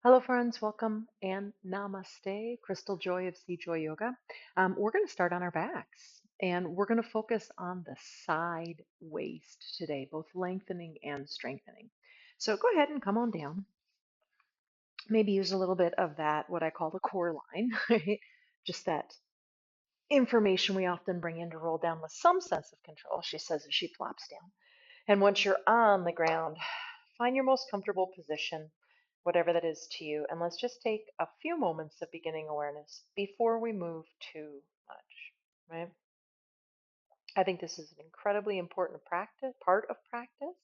Hello, friends. Welcome and namaste. Crystal Joy of CJoy Yoga. We're going to start on our backs and we're going to focus on the side waist today, both lengthening and strengthening. So go ahead and come on down. Maybe use a little bit of that, what I call the core line, right? Just that information we often bring in to roll down with some sense of control, she says as she flops down. And once you're on the ground, find your most comfortable position, whatever that is to you, and let's just take a few moments of beginning awareness before we move too much, right? I think this is an incredibly important part of practice,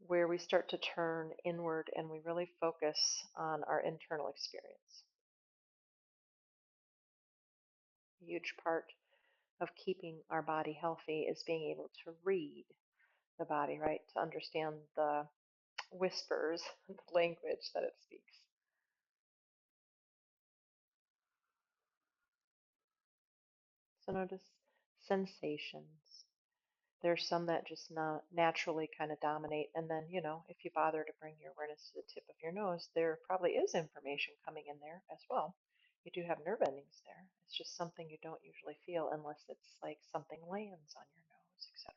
where we start to turn inward and we really focus on our internal experience. A huge part of keeping our body healthy is being able to read the body, right? To understand the whispers, the language that it speaks. So notice sensations. There's some that just not naturally kind of dominate. And then, if you bother to bring your awareness to the tip of your nose, there probably is information coming in there as well. You do have nerve endings there. It's just something you don't usually feel unless it's like something lands on your nose, etc.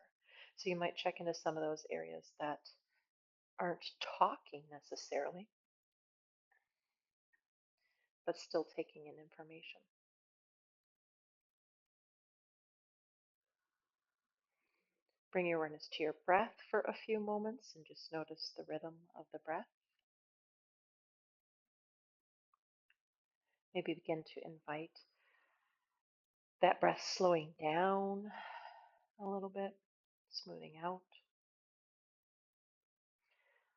So you might check into some of those areas that aren't talking necessarily, but still taking in information. Bring your awareness to your breath for a few moments and just notice the rhythm of the breath. Maybe begin to invite that breath slowing down a little bit, smoothing out.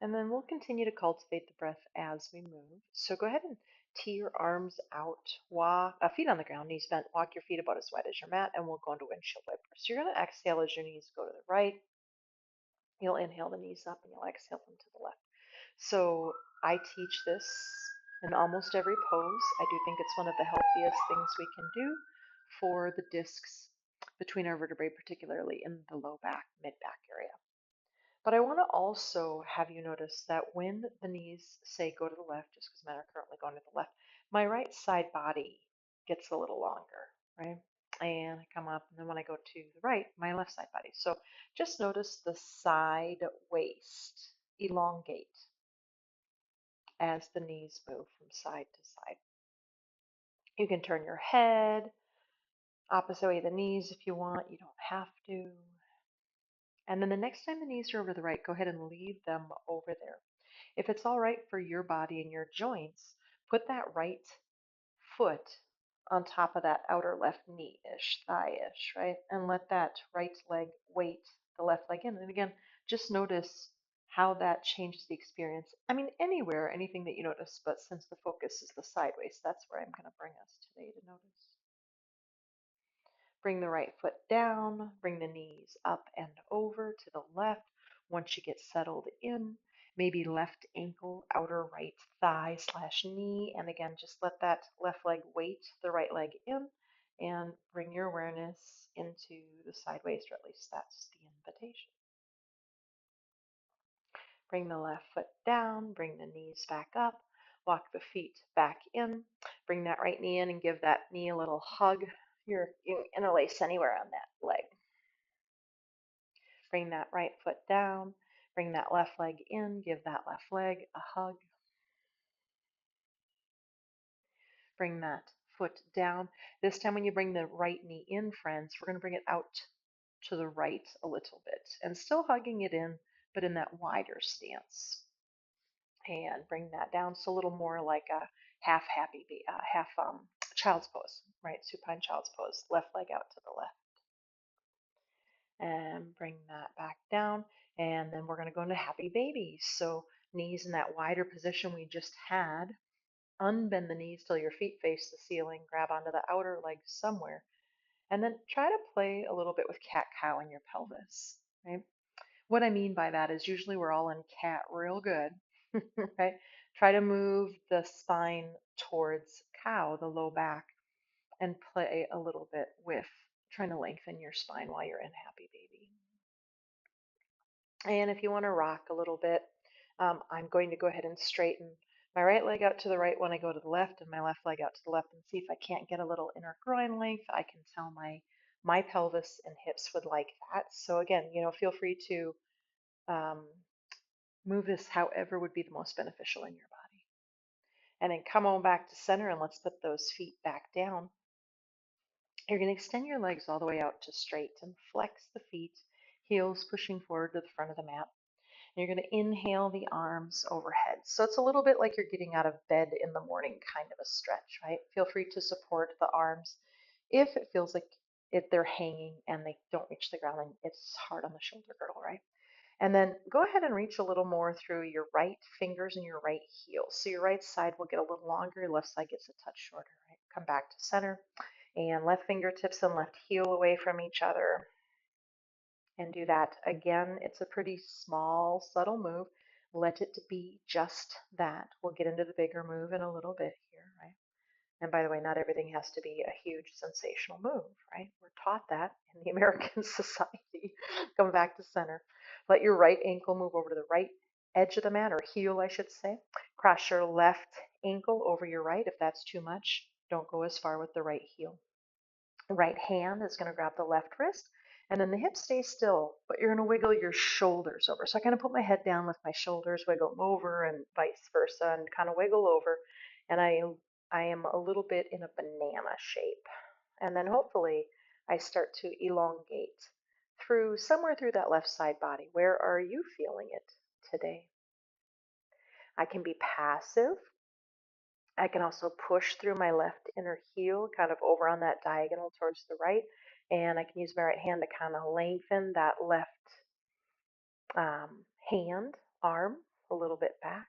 And then we'll continue to cultivate the breath as we move. So go ahead and tee your arms out, walk, feet on the ground, knees bent, walk your feet about as wide as your mat, and we'll go into windshield wipers. So you're going to exhale as your knees go to the right. You'll inhale the knees up and you'll exhale them to the left. So I teach this in almost every pose. I do think it's one of the healthiest things we can do for the discs between our vertebrae, particularly in the low back, mid back area. But I want to also have you notice that when the knees say go to the left, just because mine are currently going to the left, my right side body gets a little longer, right? And I come up, and then when I go to the right, my left side body. So just notice the side waist elongate as the knees move from side to side. You can turn your head opposite way of the knees if you want. You don't have to. And then the next time the knees are over the right, go ahead and leave them over there. If it's all right for your body and your joints, put that right foot on top of that outer left knee-ish, thigh-ish, right? And let that right leg weight the left leg in. And again, just notice how that changes the experience. I mean, anywhere, anything that you notice, but since the focus is the sideways, that's where I'm going to bring us today to notice. Bring the right foot down, bring the knees up and over to the left. Once you get settled in, maybe left ankle, outer right thigh slash knee. And again, just let that left leg weight the right leg in and bring your awareness into the side waist, or at least that's the invitation. Bring the left foot down, bring the knees back up, walk the feet back in, bring that right knee in and give that knee a little hug. You can interlace anywhere on that leg. Bring that right foot down, bring that left leg in, give that left leg a hug. Bring that foot down. This time when you bring the right knee in, friends, we're going to bring it out to the right a little bit and still hugging it in, but in that wider stance. And bring that down so a little more like a half child's pose, right? Supine child's pose. Left leg out to the left. And bring that back down. And then we're going to go into happy baby. So knees in that wider position we just had. Unbend the knees till your feet face the ceiling. Grab onto the outer leg somewhere. And then try to play a little bit with cat cow in your pelvis, right? What I mean by that is usually we're all in cat real good, right? Try to move the spine towards cow, the low back, and play a little bit with trying to lengthen your spine while you're in happy baby. And if you want to rock a little bit, I'm going to go ahead and straighten my right leg out to the right when I go to the left, and my left leg out to the left, and see if I can't get a little inner groin length. I can tell my pelvis and hips would like that. So again, feel free to um, move this however would be the most beneficial in your body. And then come on back to center, and let's put those feet back down. You're going to extend your legs all the way out to straight and flex the feet, heels pushing forward to the front of the mat. You're going to inhale the arms overhead. So it's a little bit like you're getting out of bed in the morning, kind of a stretch, right? Feel free to support the arms if it feels like they're hanging and they don't reach the ground and it's hard on the shoulder girdle, right? And then go ahead and reach a little more through your right fingers and your right heel. So your right side will get a little longer, your left side gets a touch shorter, right? Come back to center and left fingertips and left heel away from each other. And do that again. It's a pretty small, subtle move. Let it be just that. We'll get into the bigger move in a little bit here, right? And by the way, not everything has to be a huge sensational move, right? We're taught that in the American society. Come back to center. Let your right ankle move over to the right edge of the mat, or heel, I should say. Cross your left ankle over your right. If that's too much, don't go as far with the right heel. The right hand is going to grab the left wrist, and then the hips stay still, but you're going to wiggle your shoulders over. So I kind of put my head down, lift my shoulders, wiggle them over, and vice versa, and kind of wiggle over. And I am a little bit in a banana shape. And then hopefully I start to elongate through somewhere through that left side body. Where are you feeling it today? I can be passive. I can also push through my left inner heel, kind of over on that diagonal towards the right. And I can use my right hand to kind of lengthen that left hand, arm a little bit back.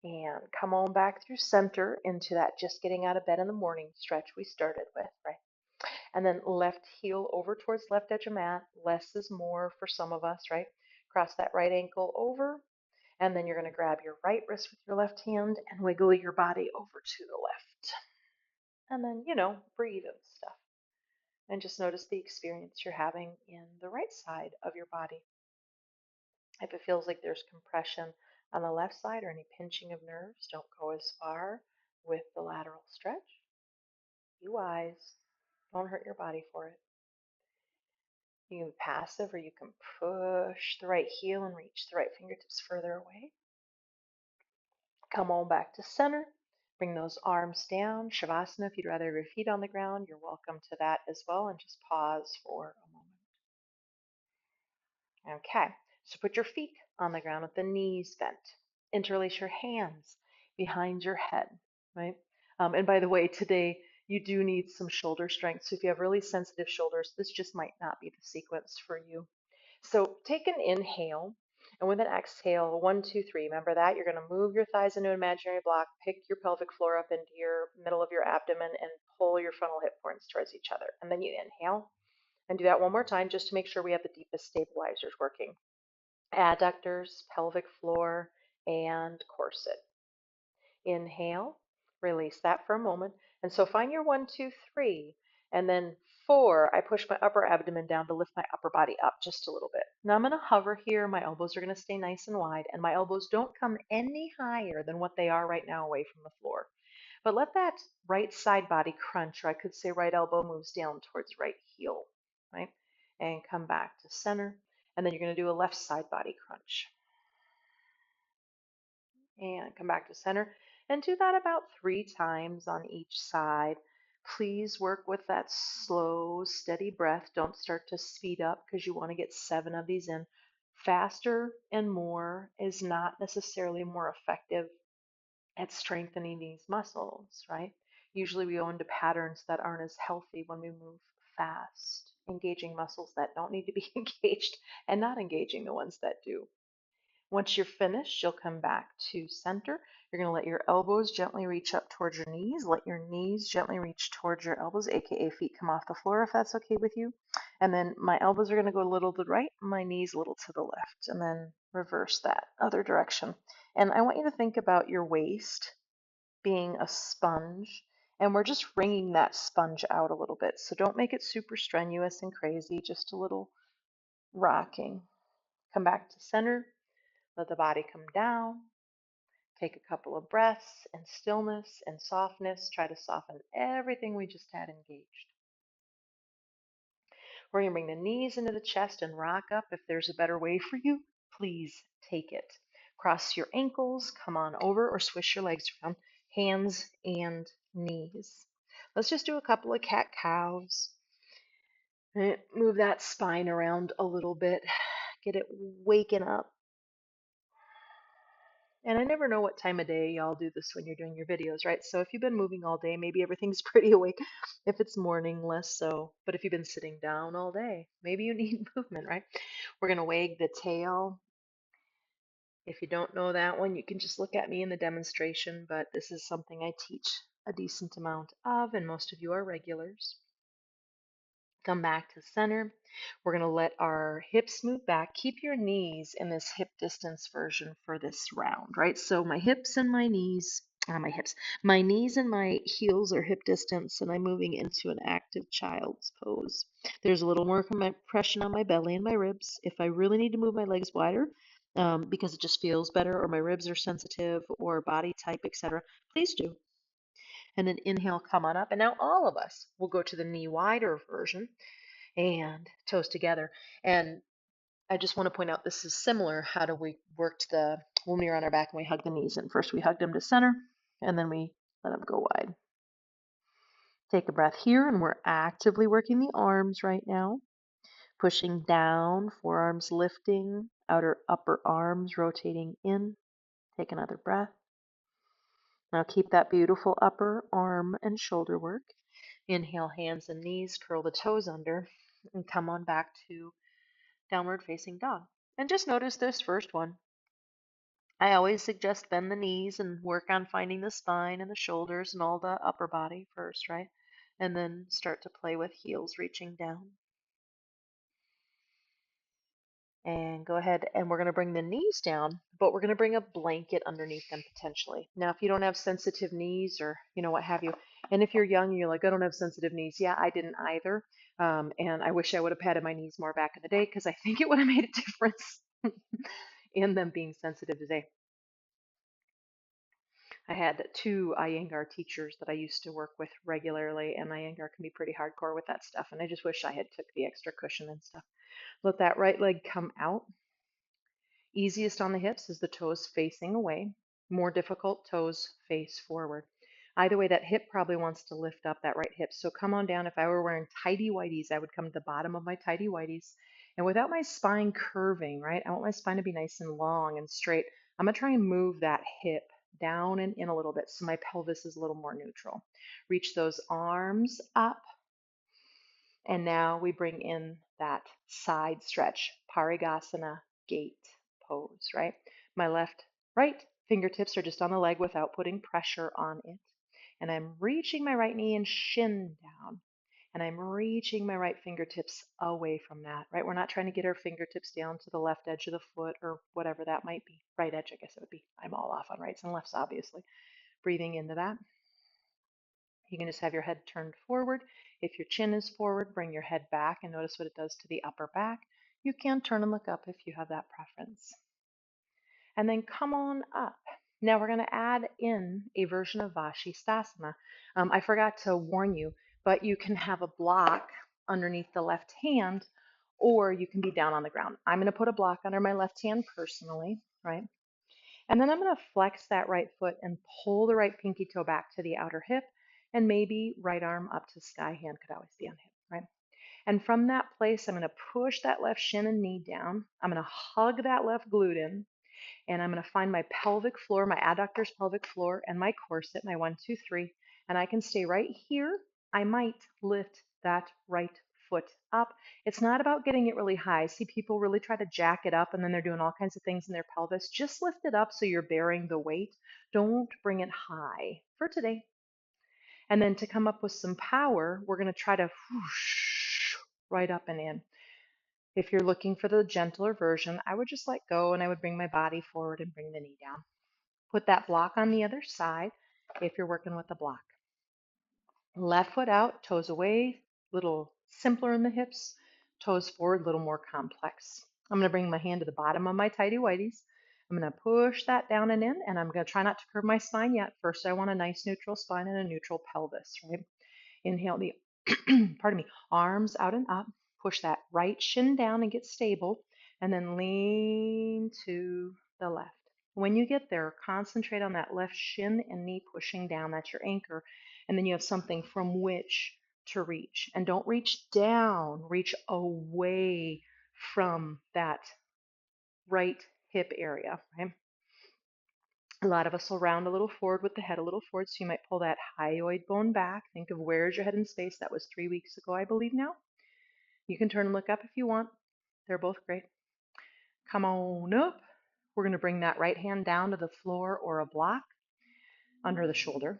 And come on back through center into that just getting out of bed in the morning stretch we started with, right? And then left heel over towards left edge of mat. Less is more for some of us, right? Cross that right ankle over. And then you're going to grab your right wrist with your left hand and wiggle your body over to the left. And then, breathe and stuff. And just notice the experience you're having in the right side of your body. If it feels like there's compression on the left side or any pinching of nerves, don't go as far with the lateral stretch. Be wise. Don't hurt your body for it. You can be passive, or you can push the right heel and reach the right fingertips further away. Come on back to center. Bring those arms down. Shavasana, if you'd rather have your feet on the ground, you're welcome to that as well. And just pause for a moment. Okay, so put your feet on the ground with the knees bent. Interlace your hands behind your head, right? And by the way, today you do need some shoulder strength. So if you have really sensitive shoulders, this just might not be the sequence for you. So take an inhale, and with an exhale, 1, 2, 3. Remember that you're going to move your thighs into an imaginary block, pick your pelvic floor up into your middle of your abdomen, and pull your frontal hip points towards each other. And then you inhale, and do that one more time just to make sure we have the deepest stabilizers working. Adductors, pelvic floor, and corset. Inhale, release that for a moment. And so find your 1, 2, 3, and then 4, I push my upper abdomen down to lift my upper body up just a little bit. Now I'm going to hover here. My elbows are going to stay nice and wide, and my elbows don't come any higher than what they are right now away from the floor. But let that right side body crunch, or I could say right elbow moves down towards right heel, right? And come back to center. And then you're going to do a left side body crunch. And come back to center. And do that about 3 times on each side. Please work with that slow, steady breath. Don't start to speed up because you want to get 7 of these in. Faster and more is not necessarily more effective at strengthening these muscles, right? Usually we go into patterns that aren't as healthy when we move fast, engaging muscles that don't need to be engaged and not engaging the ones that do. Once you're finished, you'll come back to center. You're going to let your elbows gently reach up towards your knees. Let your knees gently reach towards your elbows, aka feet come off the floor if that's okay with you. And then my elbows are going to go a little to the right, my knees a little to the left, and then reverse that other direction. And I want you to think about your waist being a sponge, and we're just wringing that sponge out a little bit. So don't make it super strenuous and crazy, just a little rocking. Come back to center. Let the body come down. Take a couple of breaths in stillness and softness. Try to soften everything we just had engaged. We're going to bring the knees into the chest and rock up. If there's a better way for you, please take it. Cross your ankles, come on over, or swish your legs around, hands and knees. Let's just do a couple of cat cows. Move that spine around a little bit. Get it waking up. And I never know what time of day y'all do this when you're doing your videos, right? So if you've been moving all day, maybe everything's pretty awake. If it's morning, less so. But if you've been sitting down all day, maybe you need movement, right? We're going to wag the tail. If you don't know that one, you can just look at me in the demonstration, but this is something I teach a decent amount of, and most of you are regulars. Come back to center. We're going to let our hips move back. Keep your knees in this hip distance version for this round, right? So my hips and my knees, my knees and my heels are hip distance, and I'm moving into an active child's pose. There's a little more compression on my belly and my ribs. If I really need to move my legs wider, because it just feels better, or my ribs are sensitive, or body type, etc., please do. And then inhale, come on up. And now all of us will go to the knee wider version and toes together. And I just want to point out this is similar. How do we worked the when we were on our back and we hugged the knees in? First we hugged them to center and then we let them go wide. Take a breath here, and we're actively working the arms right now. Pushing down, forearms lifting, outer upper arms rotating in. Take another breath. Now keep that beautiful upper arm and shoulder work. Inhale, hands and knees, curl the toes under, and come on back to downward facing dog. And just notice this first one. I always suggest bend the knees and work on finding the spine and the shoulders and all the upper body first, right? And then start to play with heels reaching down. And go ahead, and we're going to bring the knees down, but we're going to bring a blanket underneath them potentially. Now, if you don't have sensitive knees or, what have you, and if you're young and you're like, I don't have sensitive knees, yeah, I didn't either. And I wish I would have patted my knees more back in the day because I think it would have made a difference in them being sensitive today. I had two Iyengar teachers that I used to work with regularly, and Iyengar can be pretty hardcore with that stuff. And I just wish I had took the extra cushion and stuff. Let that right leg come out. Easiest on the hips is the toes facing away. More difficult, toes face forward. Either way, that hip probably wants to lift up, that right hip. So come on down. If I were wearing tighty whities, I would come to the bottom of my tighty whities. And without my spine curving, right? I want my spine to be nice and long and straight. I'm going to try and move that hip down and in a little bit so my pelvis is a little more neutral. Reach those arms up. And now we bring in that side stretch, Parigasana gate pose, right? My right fingertips are just on the leg without putting pressure on it. And I'm reaching my right knee and shin down. And I'm reaching my right fingertips away from that, right? We're not trying to get our fingertips down to the left edge of the foot or whatever that might be. Right edge, I guess it would be. I'm all off on rights and lefts, obviously. Breathing into that. You can just have your head turned forward. If your chin is forward, bring your head back and notice what it does to the upper back. You can turn and look up if you have that preference. And then come on up. Now we're going to add in a version of Vashisthasana. I forgot to warn you, but you can have a block underneath the left hand, or you can be down on the ground. I'm going to put a block under my left hand personally, right? And then I'm going to flex that right foot and pull the right pinky toe back to the outer hip, and maybe right arm up to sky, hand could always be on hip, right? And from that place, I'm going to push that left shin and knee down. I'm going to hug that left glute in, and I'm going to find my pelvic floor, my adductors pelvic floor, and my corset, my 1, 2, 3. And I can stay right here. I might lift that right foot up. It's not about getting it really high. I see people really try to jack it up and then they're doing all kinds of things in their pelvis. Just lift it up so you're bearing the weight. Don't bring it high for today. And then to come up with some power, we're going to try to whoosh right up and in. If you're looking for the gentler version, I would just let go and I would bring my body forward and bring the knee down. Put that block on the other side if you're working with a block. Left foot out, toes away, little simpler in the hips. Toes forward, a little more complex. I'm going to bring my hand to the bottom of my tighty whities. I'm going to push that down and in, and I'm going to try not to curve my spine yet. First, I want a nice neutral spine and a neutral pelvis, right? Inhale the, pardon me, arms out and up. Push that right shin down and get stable, and then lean to the left. When you get there, concentrate on that left shin and knee pushing down. That's your anchor. And then you have something from which to reach. And don't reach down, reach away from that right hip area, right? A lot of us will round a little forward with the head a little forward, so you might pull that hyoid bone back. Think of where's your head in space. That was 3 weeks ago, I believe now. You can turn and look up if you want. They're both great. Come on up. We're going to bring that right hand down to the floor or a block under the shoulder.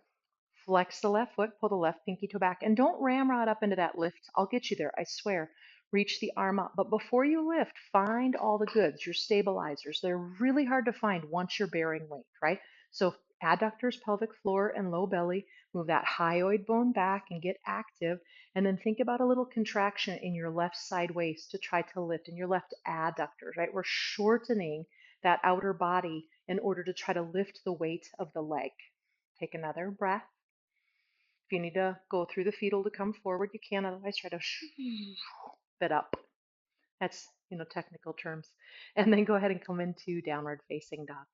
Flex the left foot, pull the left pinky toe back, and don't ramrod up into that lift. I'll get you there, I swear. Reach the arm up. But before you lift, find all the goods, your stabilizers. They're really hard to find once you're bearing weight, right? So adductors, pelvic floor, and low belly. Move that hyoid bone back and get active. And then think about a little contraction in your left side waist to try to lift, in your left adductors, right? We're shortening that outer body in order to try to lift the weight of the leg. Take another breath. If you need to go through the fetal to come forward, you can. Otherwise, try to bit up. That's, technical terms. And then go ahead and come into downward facing dog.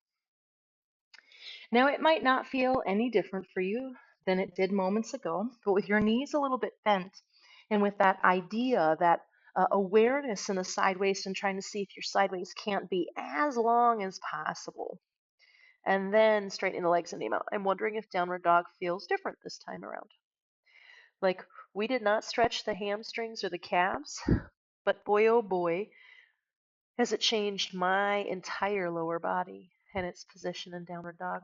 Now, it might not feel any different for you than it did moments ago, but with your knees a little bit bent and with that idea, that awareness in the side waist and trying to see if your side waist can't be as long as possible. And then straighten the legs and knee out. I'm wondering if downward dog feels different this time around. Like, we did not stretch the hamstrings or the calves, but boy, oh boy, has it changed my entire lower body and its position in downward dog.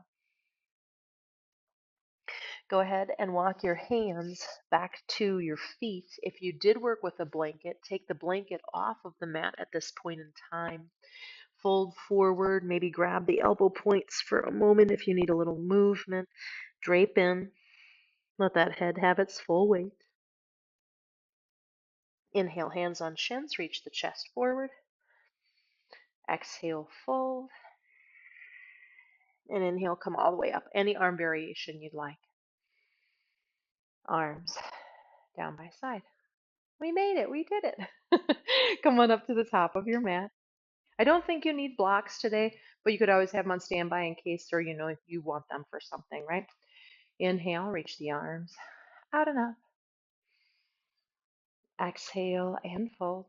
Go ahead and walk your hands back to your feet. If you did work with a blanket, take the blanket off of the mat at this point in time. Fold forward, maybe grab the elbow points for a moment if you need a little movement. Drape in. Let that head have its full weight. Inhale, hands on shins, reach the chest forward. Exhale, fold. And inhale, come all the way up. Any arm variation you'd like. Arms down by side. We made it. We did it. Come on up to the top of your mat. I don't think you need blocks today, but you could always have them on standby in case, or you want them for something, right? Inhale, reach the arms out and up. Exhale and fold.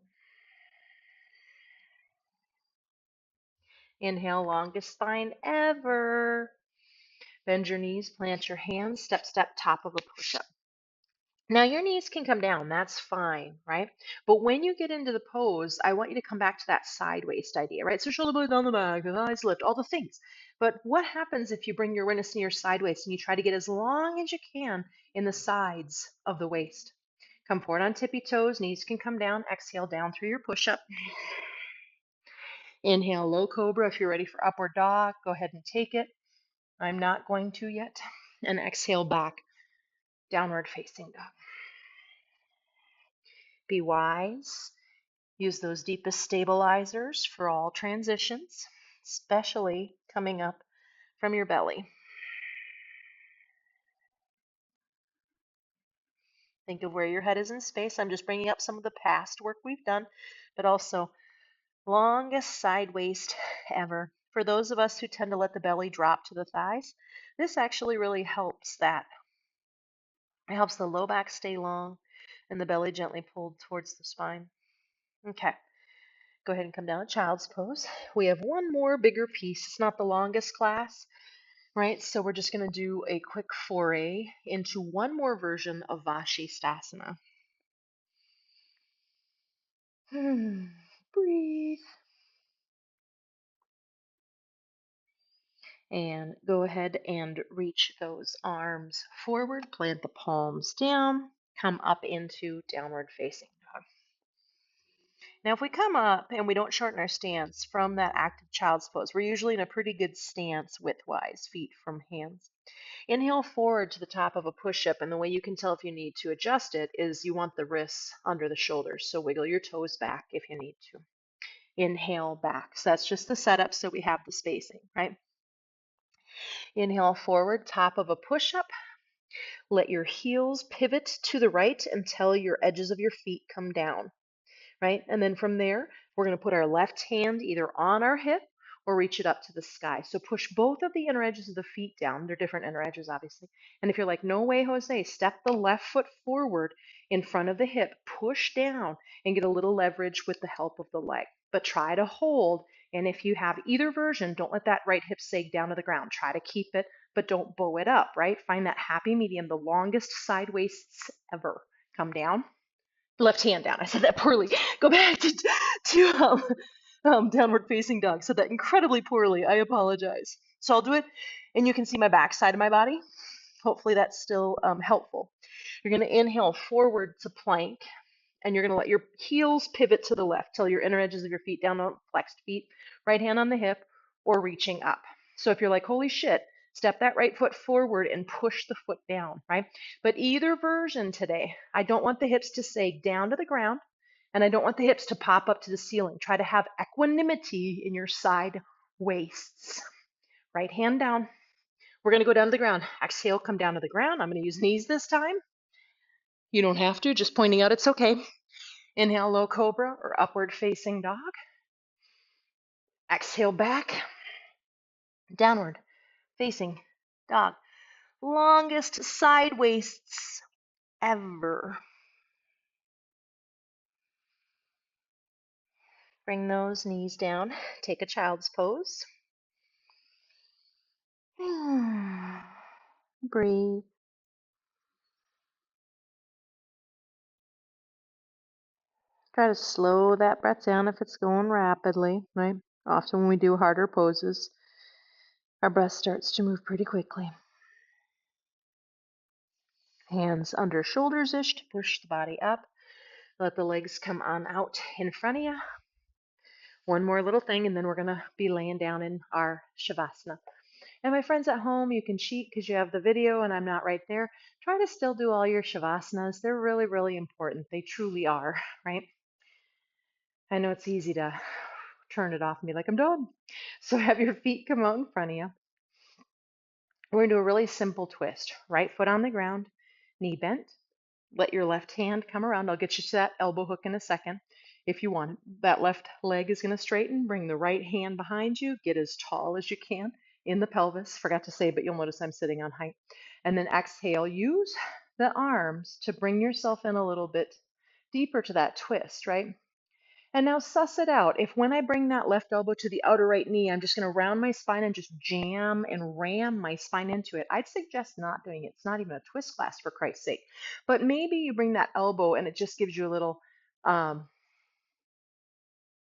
Inhale, longest spine ever. Bend your knees, plant your hands, step, top of a push-up. Now your knees can come down, that's fine, right? But when you get into the pose, I want you to come back to that side waist idea, right? So shoulder blades on the back, the eyes lift, all the things. But what happens if you bring your awareness near your side waist and you try to get as long as you can in the sides of the waist? Come forward on tippy toes, knees can come down, exhale down through your push-up. Inhale, low cobra. If you're ready for upward dog, go ahead and take it. I'm not going to yet. And exhale back, downward facing dog. Be wise. Use those deepest stabilizers for all transitions, especially coming up from your belly. Think of where your head is in space. I'm just bringing up some of the past work we've done, but also longest side waist ever. For those of us who tend to let the belly drop to the thighs, this actually really helps that. It helps the low back stay long and the belly gently pulled towards the spine. Okay. Go ahead and come down to child's pose. We have one more bigger piece. It's not the longest class, right? So we're just going to do a quick foray into one more version of Vashisthasana. Breathe. And go ahead and reach those arms forward. Plant the palms down. Come up into downward facing dog. Now, if we come up and we don't shorten our stance from that active child's pose, we're usually in a pretty good stance width-wise, feet from hands. Inhale forward to the top of a push-up, and the way you can tell if you need to adjust it is you want the wrists under the shoulders, so wiggle your toes back if you need to. Inhale back. So that's just the setup so we have the spacing, right? Inhale forward, top of a push-up. Let your heels pivot to the right until your edges of your feet come down, right? And then from there, we're going to put our left hand either on our hip or reach it up to the sky. So push both of the inner edges of the feet down. They're different inner edges, obviously. And if you're like, no way, Jose, step the left foot forward in front of the hip, push down and get a little leverage with the help of the leg. But try to hold. And if you have either version, don't let that right hip sag down to the ground. Try to keep it, but don't bow it up, right? Find that happy medium, the longest side waists ever. Come down. Left hand down. I said that poorly. Go back to downward facing dog. I said that incredibly poorly. I apologize. So I'll do it, and you can see my back side of my body. Hopefully that's still helpful. You're going to inhale forward to plank, and you're going to let your heels pivot to the left till your inner edges of your feet down on flexed feet, right hand on the hip, or reaching up. So if you're like, holy shit, step that right foot forward and push the foot down, right? But either version today, I don't want the hips to sag down to the ground, and I don't want the hips to pop up to the ceiling. Try to have equanimity in your side waists. Right hand down. We're going to go down to the ground. Exhale, come down to the ground. I'm going to use knees this time. You don't have to, just pointing out it's okay. Inhale, low cobra or upward facing dog. Exhale back, downward facing dog. Longest side waists ever. Bring those knees down. Take a child's pose. Breathe. Try to slow that breath down if it's going rapidly, right? Often when we do harder poses, our breath starts to move pretty quickly. Hands under shoulders-ish to push the body up. Let the legs come on out in front of you. One more little thing, and then we're going to be laying down in our Shavasana. And my friends at home, you can cheat because you have the video and I'm not right there. Try to still do all your Shavasanas. They're really, really important. They truly are, right? I know it's easy to turn it off and be like, I'm done. So have your feet come out in front of you. We're going to do a really simple twist. Right foot on the ground, knee bent. Let your left hand come around. I'll get you to that elbow hook in a second if you want. That left leg is going to straighten. Bring the right hand behind you. Get as tall as you can in the pelvis. Forgot to say, but you'll notice I'm sitting on height. And then exhale. Use the arms to bring yourself in a little bit deeper to that twist, right? And now suss it out. If when I bring that left elbow to the outer right knee, I'm just going to round my spine and just jam and ram my spine into it, I'd suggest not doing it. It's not even a twist class, for Christ's sake. But maybe you bring that elbow and it just gives you a little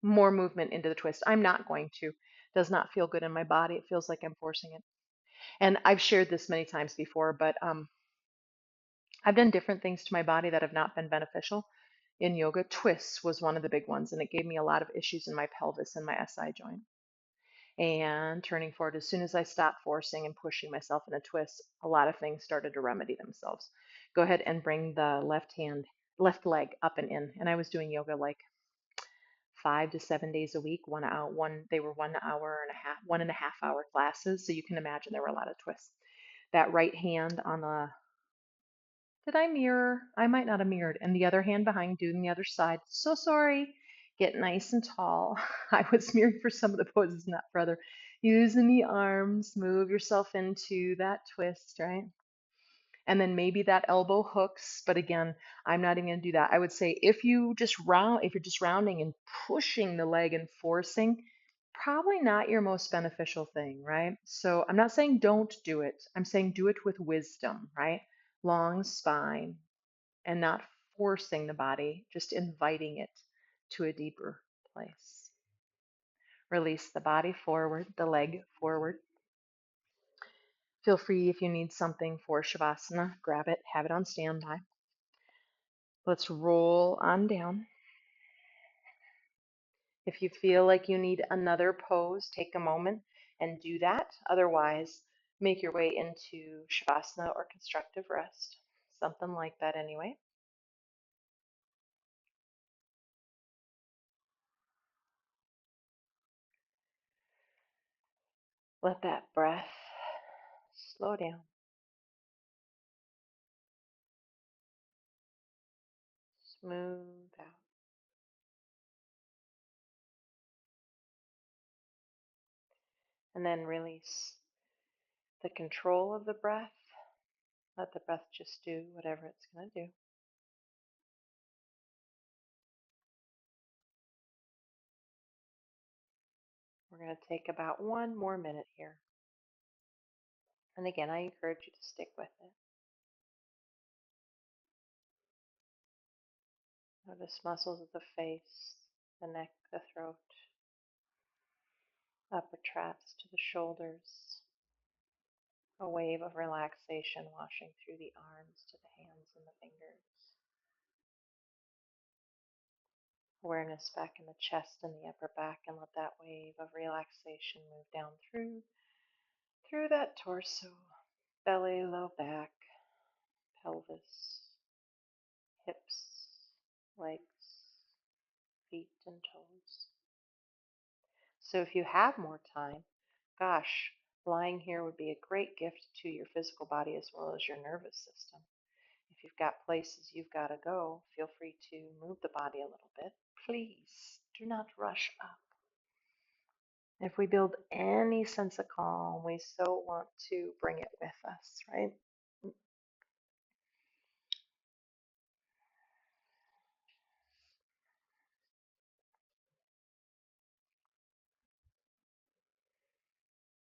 more movement into the twist. I'm not going to. It does not feel good in my body. It feels like I'm forcing it. And I've shared this many times before, but I've done different things to my body that have not been beneficial. In yoga, twists was one of the big ones, and it gave me a lot of issues in my pelvis and my SI joint. And turning forward, as soon as I stopped forcing and pushing myself in a twist, a lot of things started to remedy themselves. Go ahead and bring the left leg up and in. And I was doing yoga like 5 to 7 days a week, they were 1 hour and a half, 1.5 hour classes. So you can imagine there were a lot of twists. That right hand on the did I mirror? I might not have mirrored. And the other hand behind, doing the other side. So sorry. Get nice and tall. I was mirroring for some of the poses, not for other. Using the arms, move yourself into that twist, right? And then maybe that elbow hooks. But again, I'm not even going to do that. I would say if you're just rounding and pushing the leg and forcing, probably not your most beneficial thing, right? So I'm not saying don't do it. I'm saying do it with wisdom, right? Long spine and not forcing the body, just inviting it to a deeper place. Release the body forward, the leg forward. Feel free if you need something for Shavasana, grab it, have it on standby. Let's roll on down. If you feel like you need another pose, take a moment and do that. Otherwise, Make your way into Shavasana or constructive rest, something like that anyway. Let that breath slow down, smooth out, and then release the control of the breath. Let the breath just do whatever it's going to do. We're going to take about 1 more minute here. And again, I encourage you to stick with it. Notice muscles of the face, the neck, the throat, upper traps to the shoulders, a wave of relaxation washing through the arms to the hands and the fingers. Awareness back in the chest and the upper back, and let that wave of relaxation move down through that torso, belly, low back, pelvis, hips, legs, feet, and toes. So if you have more time, gosh, lying here would be a great gift to your physical body as well as your nervous system. If you've got places you've got to go, feel free to move the body a little bit. Please do not rush up. If we build any sense of calm, we so want to bring it with us, right?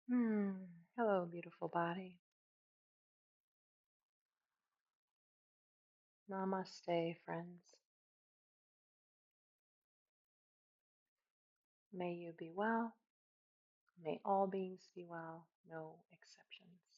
Hmm. Hello, beautiful body. Namaste, friends. May you be well. May all beings be well, no exceptions.